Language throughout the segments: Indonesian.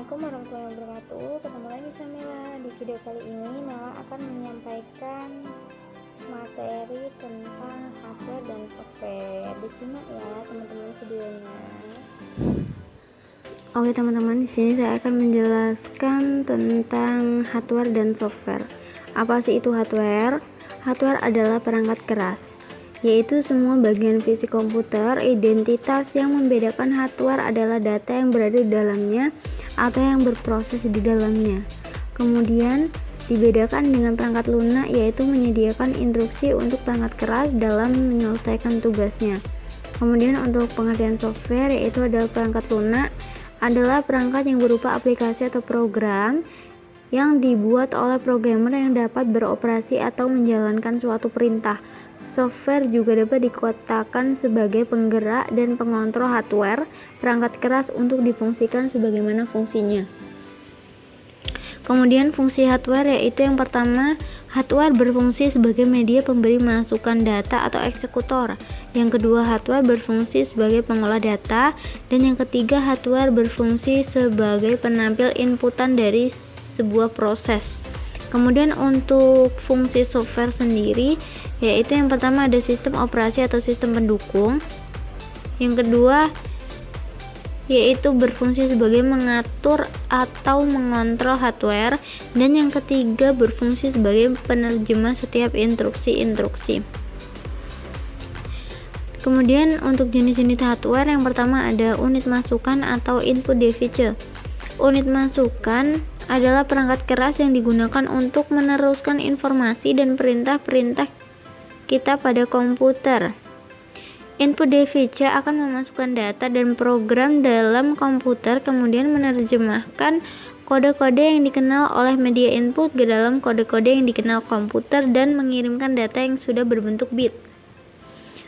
Assalamualaikum warahmatullahi wabarakatuh. Ketemu lagi sama Mela. Di video kali ini Mela akan menyampaikan materi tentang hardware dan software. Disimak ya teman-teman videonya. Oke teman-teman, di sini saya akan menjelaskan tentang hardware dan software. Apa sih itu hardware? Hardware adalah perangkat keras, yaitu semua bagian fisik komputer. Identitas yang membedakan hardware adalah data yang berada di dalamnya atau yang berproses di dalamnya. Kemudian dibedakan dengan perangkat lunak, yaitu menyediakan instruksi untuk perangkat keras dalam menyelesaikan tugasnya. Kemudian untuk pengertian software, yaitu adalah perangkat lunak adalah perangkat yang berupa aplikasi atau program yang dibuat oleh programmer yang dapat beroperasi atau menjalankan suatu perintah. Software juga dapat dikatakan sebagai penggerak dan pengontrol hardware, perangkat keras, untuk difungsikan sebagaimana fungsinya. Kemudian fungsi hardware, yaitu yang pertama, hardware berfungsi sebagai media pemberi masukan data atau eksekutor. Yang kedua, hardware berfungsi sebagai pengolah data. Dan yang ketiga, hardware berfungsi sebagai penampil inputan dari sebuah proses. Kemudian untuk fungsi software sendiri, yaitu yang pertama ada sistem operasi atau sistem pendukung. Yang kedua, yaitu berfungsi sebagai mengatur atau mengontrol hardware. Dan yang ketiga, berfungsi sebagai penerjemah setiap instruksi-instruksi. Kemudian untuk jenis-jenis hardware, yang pertama ada unit masukan atau input device. Unit masukan adalah perangkat keras yang digunakan untuk meneruskan informasi dan perintah-perintah kita pada komputer. Input device akan memasukkan data dan program dalam komputer, kemudian menerjemahkan kode-kode yang dikenal oleh media input ke dalam kode-kode yang dikenal komputer dan mengirimkan data yang sudah berbentuk bit.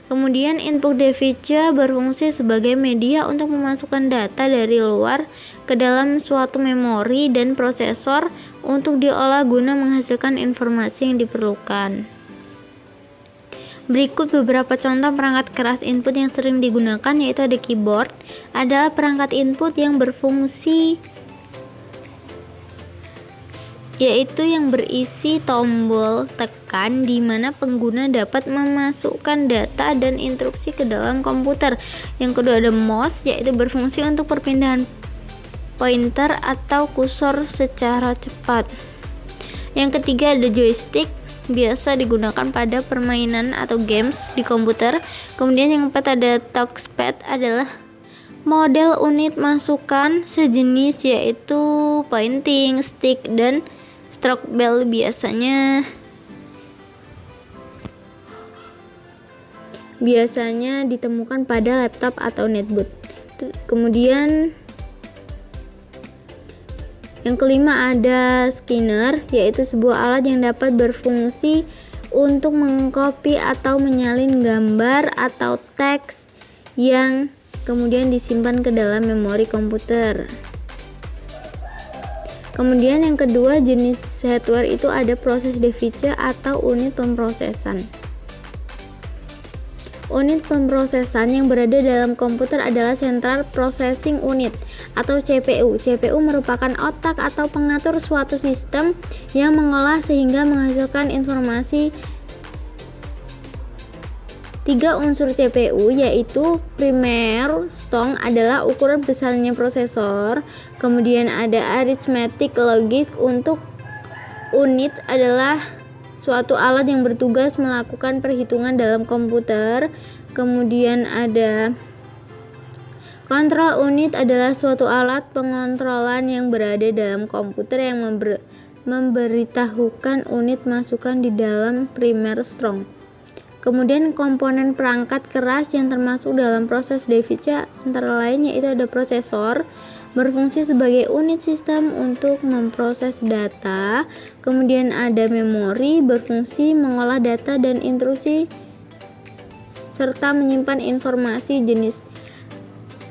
Kemudian input device berfungsi sebagai media untuk memasukkan data dari luar ke dalam suatu memori dan prosesor untuk diolah guna menghasilkan informasi yang diperlukan. Berikut beberapa contoh perangkat keras input yang sering digunakan, yaitu ada keyboard, adalah perangkat input yang berfungsi, yaitu yang berisi tombol tekan di mana pengguna dapat memasukkan data dan instruksi ke dalam komputer. Yang kedua ada mouse, yaitu berfungsi untuk perpindahan pointer atau kursor secara cepat. Yang ketiga ada joystick, biasa digunakan pada permainan atau games di komputer. Kemudian yang keempat ada touchpad, adalah model unit masukan sejenis, yaitu pointing stick dan stroke bell, biasanya ditemukan pada laptop atau netbook. Kemudian yang kelima ada scanner, yaitu sebuah alat yang dapat berfungsi untuk mengcopy atau menyalin gambar atau teks yang kemudian disimpan ke dalam memori komputer. Kemudian yang kedua jenis hardware itu ada proses device atau unit pemrosesan. Unit pemrosesan yang berada dalam komputer adalah Central Processing Unit atau CPU. CPU merupakan otak atau pengatur suatu sistem yang mengolah sehingga menghasilkan informasi. Tiga unsur CPU, yaitu primer strong adalah ukuran besarnya prosesor, kemudian ada arithmetic logic untuk unit adalah suatu alat yang bertugas melakukan perhitungan dalam komputer. Kemudian ada control unit adalah suatu alat pengontrolan yang berada dalam komputer yang memberitahukan unit masukan di dalam primer strong. Kemudian komponen perangkat keras yang termasuk dalam proses device antara lain yaitu ada prosesor, berfungsi sebagai unit sistem untuk memproses data. Kemudian ada memori, berfungsi mengolah data dan instruksi serta menyimpan informasi.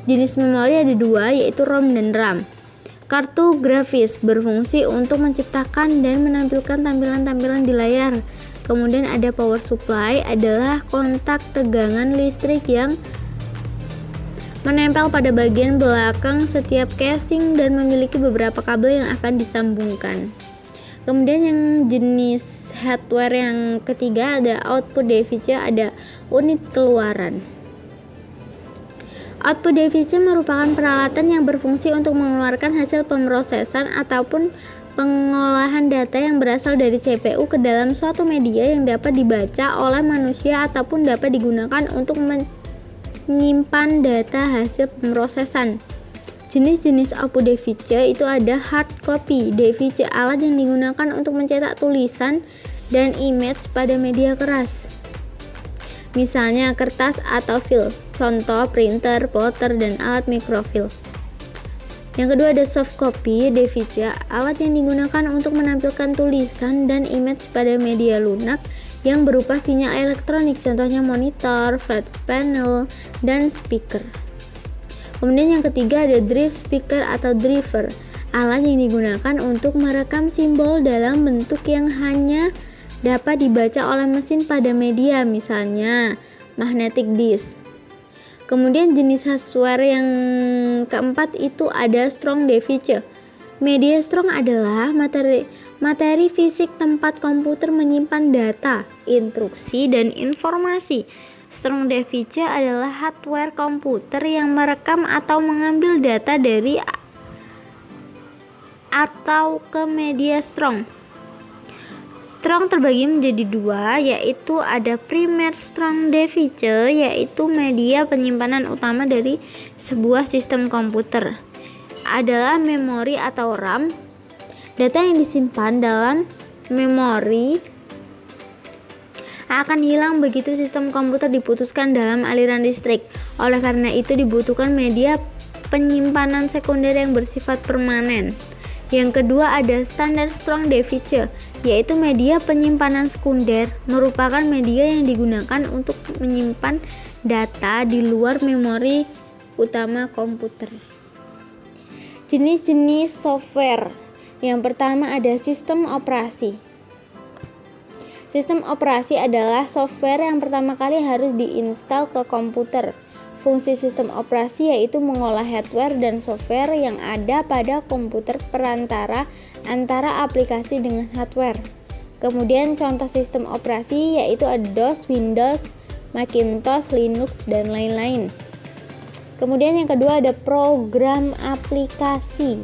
Jenis memori ada dua, yaitu ROM dan RAM. Kartu grafis berfungsi untuk menciptakan dan menampilkan tampilan-tampilan di layar. Kemudian ada power supply, adalah kontak tegangan listrik yang menempel pada bagian belakang setiap casing dan memiliki beberapa kabel yang akan disambungkan. Kemudian yang jenis hardware yang ketiga ada output device, ada unit keluaran. Output device merupakan peralatan yang berfungsi untuk mengeluarkan hasil pemrosesan ataupun pengolahan data yang berasal dari CPU ke dalam suatu media yang dapat dibaca oleh manusia ataupun dapat digunakan untuk menyimpan data hasil pemrosesan. Jenis-jenis output device itu ada hard copy device, alat yang digunakan untuk mencetak tulisan dan image pada media keras. Misalnya kertas atau film, contoh printer, plotter, dan alat mikrofilm. Yang kedua ada soft copy device, alat yang digunakan untuk menampilkan tulisan dan image pada media lunak yang berupa sinyal elektronik, contohnya monitor, flat panel, dan speaker. Kemudian yang ketiga ada drive speaker atau driver, alat yang digunakan untuk merekam simbol dalam bentuk yang hanya dapat dibaca oleh mesin pada media, misalnya magnetic disk. Kemudian jenis hardware yang keempat itu ada strong device. Media strong adalah materi fisik tempat komputer menyimpan data, instruksi, dan informasi. Strong device adalah hardware komputer yang merekam atau mengambil data dari atau ke media strong. Strong terbagi menjadi dua, yaitu ada primer strong device, yaitu media penyimpanan utama dari sebuah sistem komputer. Adalah memori atau RAM. Data yang disimpan dalam memori akan hilang begitu sistem komputer diputuskan dalam aliran listrik. Oleh karena itu dibutuhkan media penyimpanan sekunder yang bersifat permanen. Yang kedua ada standard strong device, yaitu media penyimpanan sekunder, merupakan media yang digunakan untuk menyimpan data di luar memori utama komputer. Jenis-jenis software. Yang pertama ada sistem operasi. Sistem operasi adalah software yang pertama kali harus diinstal ke komputer. Fungsi sistem operasi yaitu mengolah hardware dan software yang ada pada komputer perantara antara aplikasi dengan hardware. Kemudian contoh sistem operasi yaitu ada DOS, Windows, Macintosh, Linux, dan lain-lain. Kemudian yang kedua ada program aplikasi.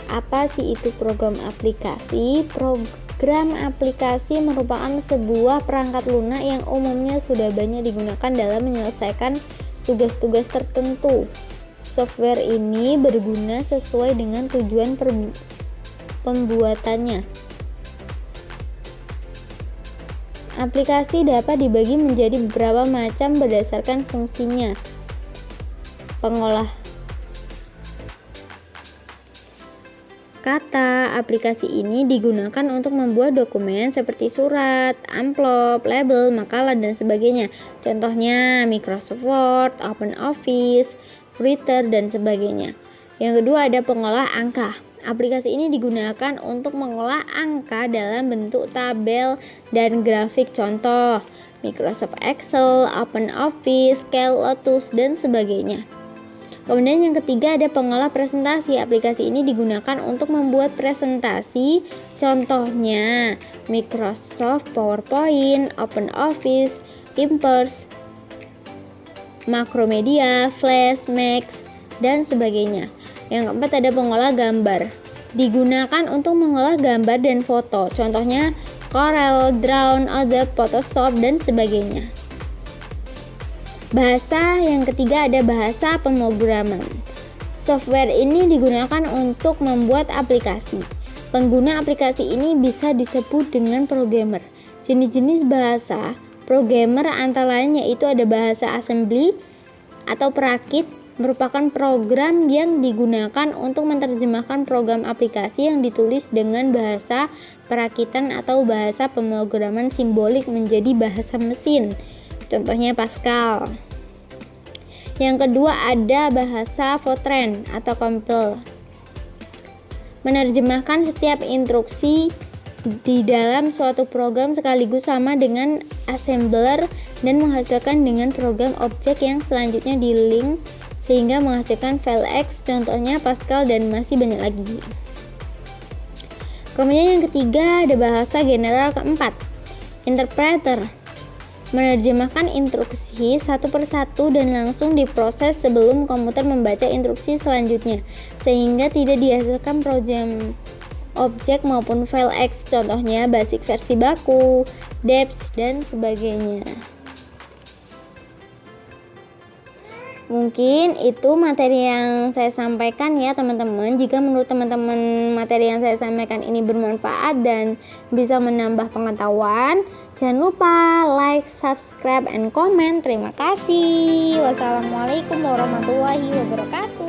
Apa sih itu program aplikasi? Program aplikasi merupakan sebuah perangkat lunak yang umumnya sudah banyak digunakan dalam menyelesaikan tugas-tugas tertentu. Software ini berguna sesuai dengan tujuan pembuatannya. Aplikasi dapat dibagi menjadi beberapa macam berdasarkan fungsinya. Pengolah kata, aplikasi ini digunakan untuk membuat dokumen seperti surat, amplop, label, makalah, dan sebagainya. Contohnya Microsoft Word, OpenOffice, Writer, dan sebagainya. Yang kedua ada pengolah angka. Aplikasi ini digunakan untuk mengolah angka dalam bentuk tabel dan grafik, contoh Microsoft Excel, OpenOffice, Lotus, dan sebagainya. Kemudian yang ketiga ada pengolah presentasi. Aplikasi ini digunakan untuk membuat presentasi, contohnya Microsoft PowerPoint, OpenOffice, Impress, Macromedia, Flash, Max, dan sebagainya. Yang keempat ada pengolah gambar. Digunakan untuk mengolah gambar dan foto, contohnya Corel, Draw, Adobe, Photoshop, dan sebagainya. Bahasa yang ketiga ada bahasa pemrograman. Software ini digunakan untuk membuat aplikasi. Pengguna aplikasi ini bisa disebut dengan programmer. Jenis-jenis bahasa programmer antara lain yaitu ada bahasa assembly atau perakit, merupakan program yang digunakan untuk menerjemahkan program aplikasi yang ditulis dengan bahasa perakitan atau bahasa pemrograman simbolik menjadi bahasa mesin. Contohnya Pascal. Yang kedua ada bahasa Fortran atau Compile. Menerjemahkan setiap instruksi di dalam suatu program sekaligus sama dengan assembler dan menghasilkan dengan program objek yang selanjutnya di link sehingga menghasilkan file X, contohnya Pascal dan masih banyak lagi. Kemudian yang ketiga ada bahasa general keempat, interpreter. Menerjemahkan instruksi satu persatu dan langsung diproses sebelum komputer membaca instruksi selanjutnya, sehingga tidak dihasilkan program objek maupun file X, contohnya basic versi baku, deps, dan sebagainya. Mungkin itu materi yang saya sampaikan ya teman-teman. Jika menurut teman-teman materi yang saya sampaikan ini bermanfaat dan bisa menambah pengetahuan, jangan lupa like, subscribe, and comment. Terima kasih. Wassalamualaikum warahmatullahi wabarakatuh.